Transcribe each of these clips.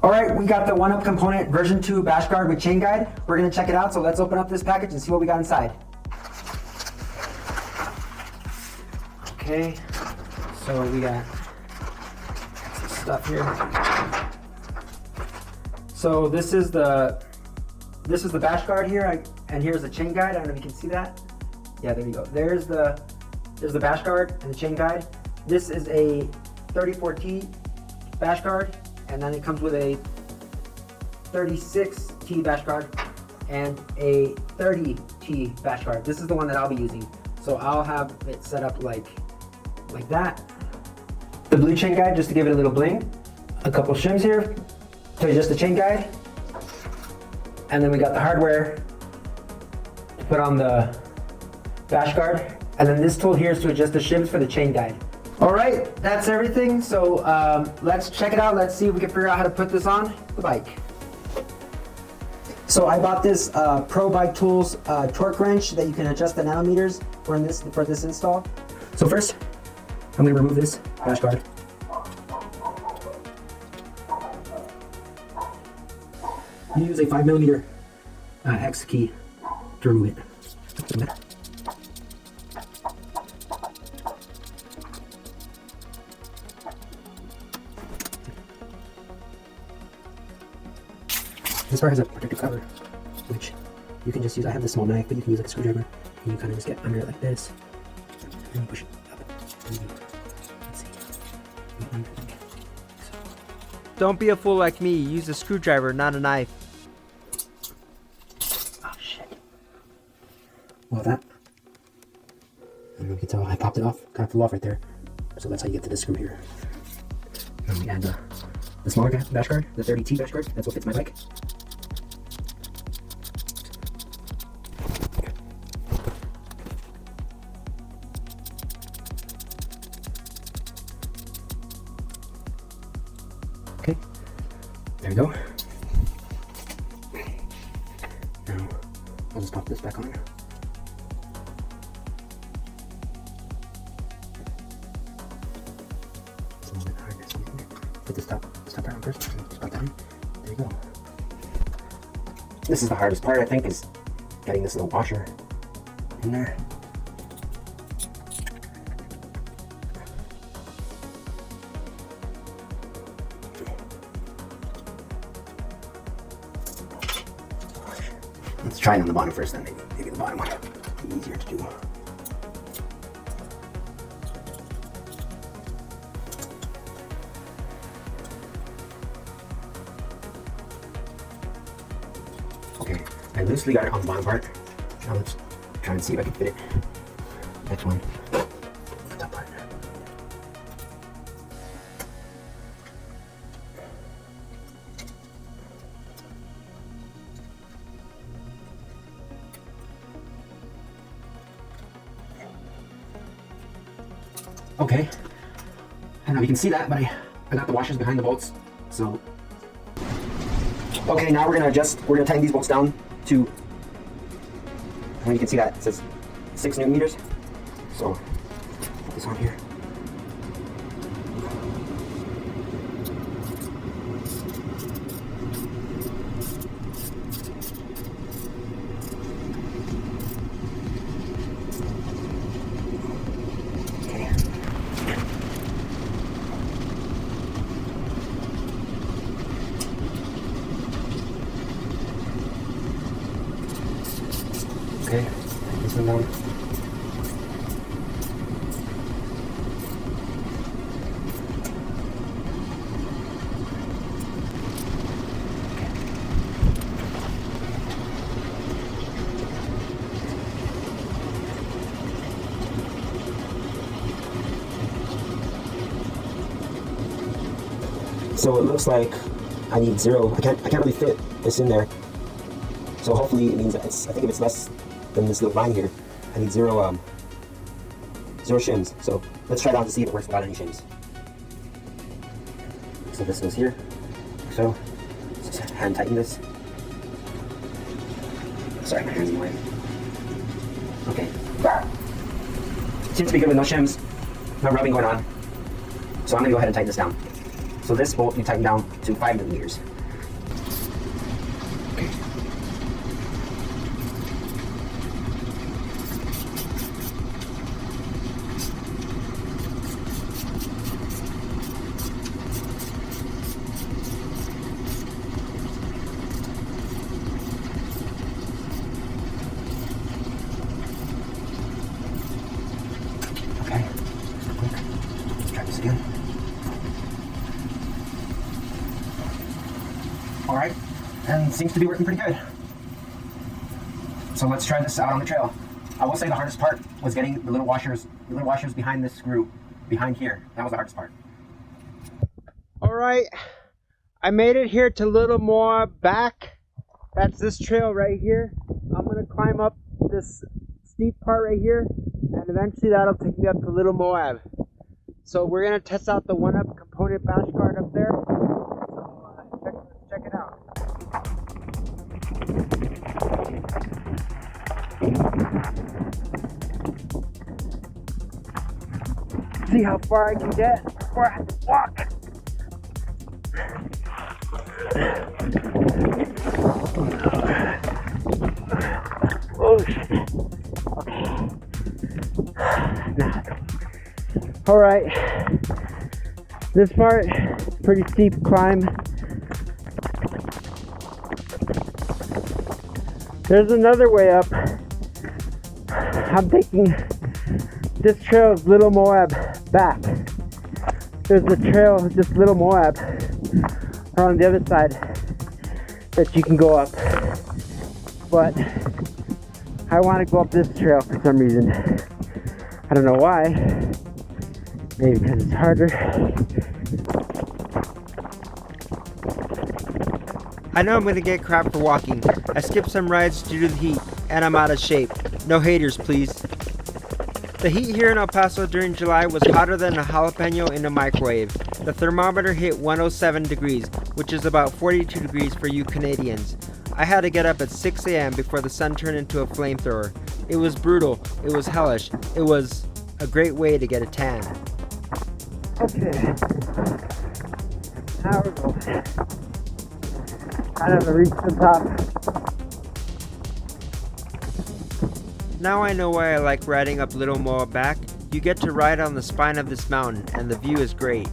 All right, we got the 1UP component version 2 bash guard with chain guide. We're gonna check it out, so let's open up this package and see what we got inside. Okay, so we got some stuff here. So this is the bash guard here, and here's the chain guide. I don't know if you can see that. Yeah, there you go. There's the bash guard and the chain guide. This is a 34T bash guard, and then it comes with a 36T bash guard and a 30T bash guard. This is the one that I'll be using. So I'll have it set up like that. The blue chain guide, just to give it a little bling. A couple shims here to adjust the chain guide. And then we got the hardware to put on the bash guard. And then this tool here is to adjust the shims for the chain guide. All right, that's everything. So let's check it out. Let's see if we can figure out how to put this on the bike. So I bought this Pro Bike Tools torque wrench that you can adjust the nanometers for this install. So first, I'm going to remove this bash guard. You use a 5mm X key to remove it. This part has a protective cover, which you can just use. I have this small knife, but you can use like a screwdriver, and you kind of just get under it like this, and then you push it up. Let's see. Don't be a fool like me. Use a screwdriver, not a knife. Oh shit. Well, that. And you can tell I popped it off. Kind of flew off right there. So that's how you get to this screw here. And we add the smaller bash guard, the 30T bash guard. That's what fits my bike. Okay, there we go. Now, I'll just pop this back on. It's a little bit hard to see. Put this top part on first. Just pop that in. There you go. This is the hardest part, I think, is getting this little washer in there. Let's try it on the bottom first, then maybe the bottom one will be easier to do. Okay, I loosely got it on the bottom part. Now let's try and see if I can fit it. Next one, the top part. Okay, I don't know if you can see that, but I got the washers behind the bolts, so. Okay, now we're gonna tighten these bolts down to, I mean, you can see that, it says 6 Newton meters. So, put this on here. Okay, this one down. So it looks like I need 0. I can't really fit this in there. So hopefully it means that I think if it's less than this little line here, I need 0 shims. So let's try it out to see if it works without any shims. So this goes here. So just hand tighten this. Sorry, my hand's in the way. Okay. Seems to be good with no shims, no rubbing going on. So I'm gonna go ahead and tighten this down. So So this bolt you tighten down to 5 millimeters. Okay, let's try this again. All right, and seems to be working pretty good. So let's try this out on the trail. I will say the hardest part was getting the little washers behind this screw, behind here. That was the hardest part. All right, I made it here to Little Moab back. That's this trail right here. I'm gonna climb up this steep part right here, and eventually that'll take me up to Little Moab. So we're gonna test out the one-up component bash guard up there. So let's check it out. See how far I can get before I have to walk. Oh shit. Okay. All right. This part is pretty steep climb. There's another way up. I'm thinking this trail is Little Moab back. There's a trail, just Little Moab, on the other side that you can go up. But I want to go up this trail for some reason. I don't know why. Maybe because it's harder. I know I'm going to get crap for walking. I skipped some rides due to the heat, and I'm out of shape. No haters, please. The heat here in El Paso during July was hotter than a jalapeno in a microwave. The thermometer hit 107 degrees, which is about 42 degrees for you Canadians. I had to get up at 6 a.m. before the sun turned into a flamethrower. It was brutal. It was hellish. It was a great way to get a tan. Okay. Now we're going. I don't know, reach the top. Now I know why I like riding up Little Moab back. You get to ride on the spine of this mountain, and the view is great.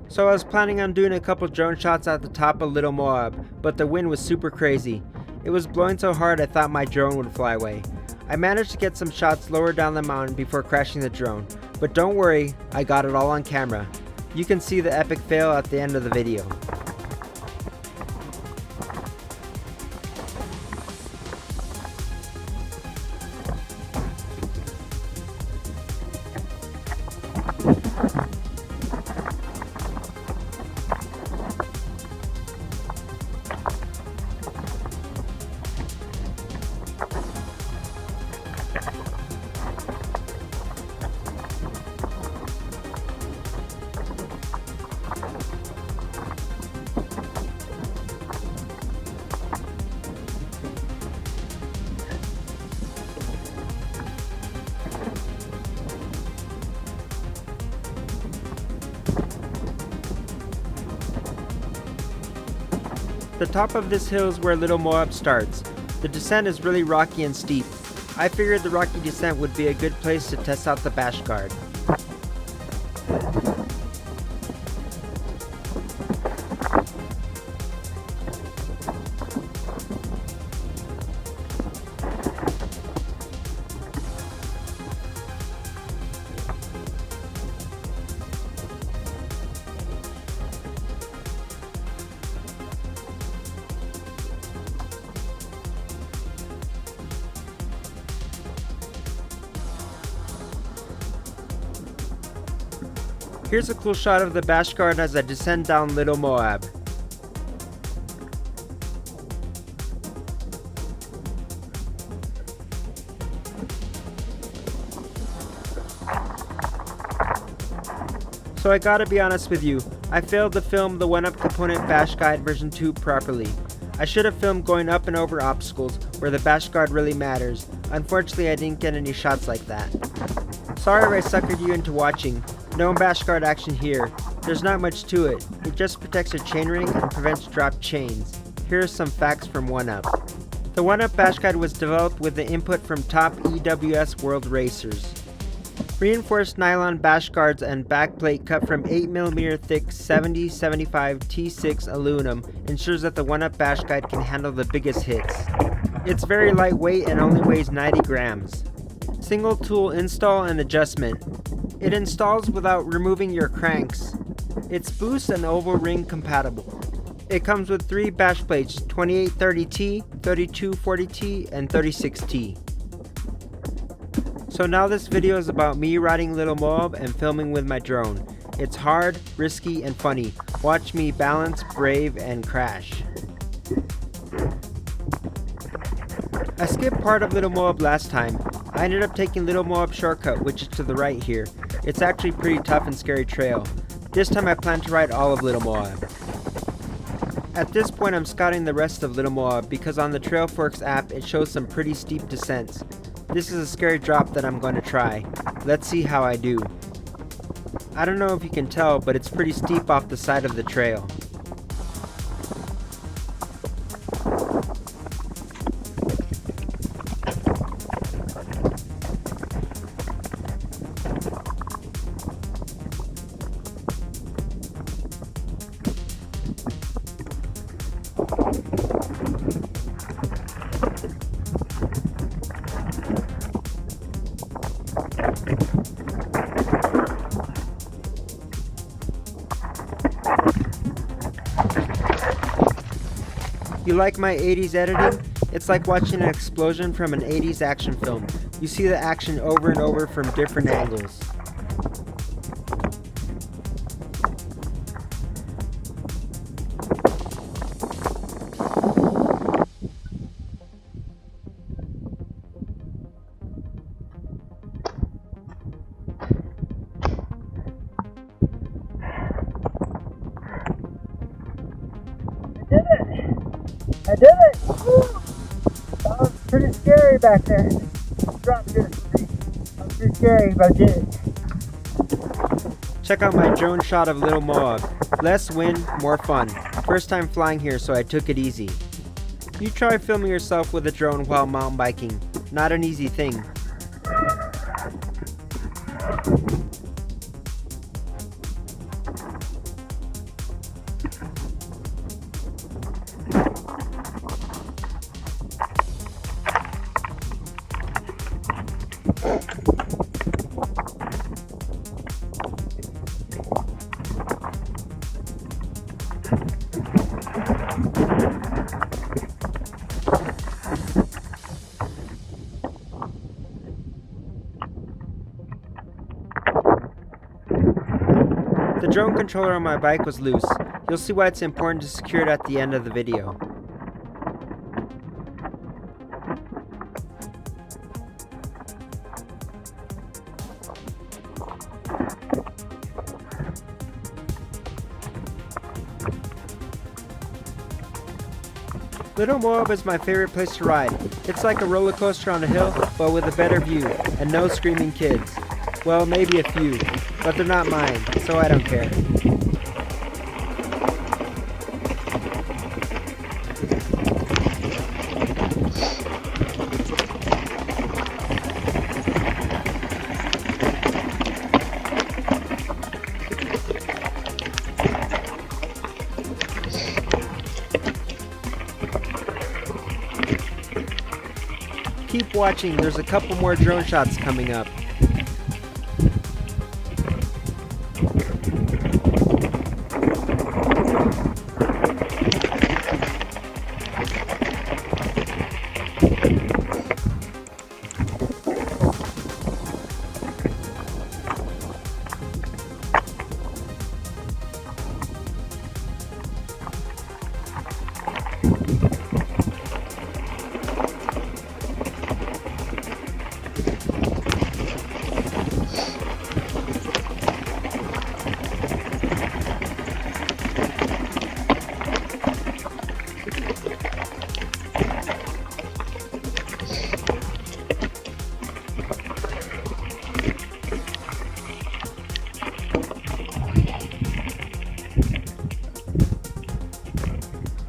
So I was planning on doing a couple drone shots at the top of Little Moab, but the wind was super crazy. It was blowing so hard I thought my drone would fly away. I managed to get some shots lower down the mountain before crashing the drone, but don't worry, I got it all on camera. You can see the epic fail at the end of the video. The top of this hill is where Little Moab starts. The descent is really rocky and steep. I figured the rocky descent would be a good place to test out the bash guard. Here's a cool shot of the bash guard as I descend down Little Moab. So I gotta be honest with you, I failed to film the 1UP Component Bash Guide version 2 properly. I should have filmed going up and over obstacles where the bash guard really matters. Unfortunately, I didn't get any shots like that. Sorry if I suckered you into watching. No bash guard action here. There's not much to it. It just protects your chainring and prevents dropped chains. Here are some facts from 1UP. The 1UP Bash Guide was developed with the input from top EWS world racers. Reinforced nylon bash guards and backplate cut from 8mm thick 7075 T6 aluminum ensures that the 1UP Bash Guide can handle the biggest hits. It's very lightweight and only weighs 90 grams. Single tool install and adjustment. It installs without removing your cranks. It's boost and oval ring compatible. It comes with 3 bash plates, 2830T, 3240T, and 36T. So now this video is about me riding Little Moab and filming with my drone. It's hard, risky, and funny. Watch me balance, brave, and crash. I skipped part of Little Moab last time. I ended up taking Little Moab shortcut, which is to the right here. It's actually a pretty tough and scary trail. This time I plan to ride all of Little Moab. At this point I'm scouting the rest of Little Moab because on the Trailforks app it shows some pretty steep descents. This is a scary drop that I'm going to try. Let's see how I do. I don't know if you can tell, but it's pretty steep off the side of the trail. You like my 80s editing? It's like watching an explosion from an 80s action film. You see the action over and over from different angles. I did it! Woo! That was pretty scary back there. Drop this for me. That was pretty scary, but I did it. Check out my drone shot of Little Moab. Less wind, more fun. First time flying here, so I took it easy. You try filming yourself with a drone while mountain biking. Not an easy thing. The drone controller on my bike was loose. You'll see why it's important to secure it at the end of the video. Little Moab is my favorite place to ride. It's like a roller coaster on a hill, but with a better view, and no screaming kids. Well, maybe a few, but they're not mine, so I don't care. Keep watching, there's a couple more drone shots coming up.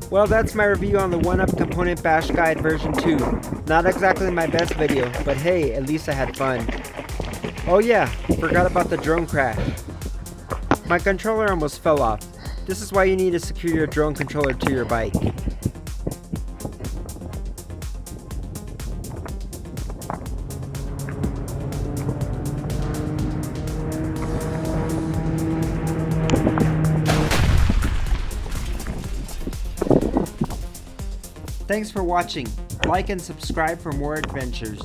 Well, that's my review on the 1UP Component Bash Guide version 2. Not exactly my best video, but hey, at least I had fun. Oh yeah, forgot about the drone crash. My controller almost fell off. This is why you need to secure your drone controller to your bike. Thanks for watching. Like and subscribe for more adventures.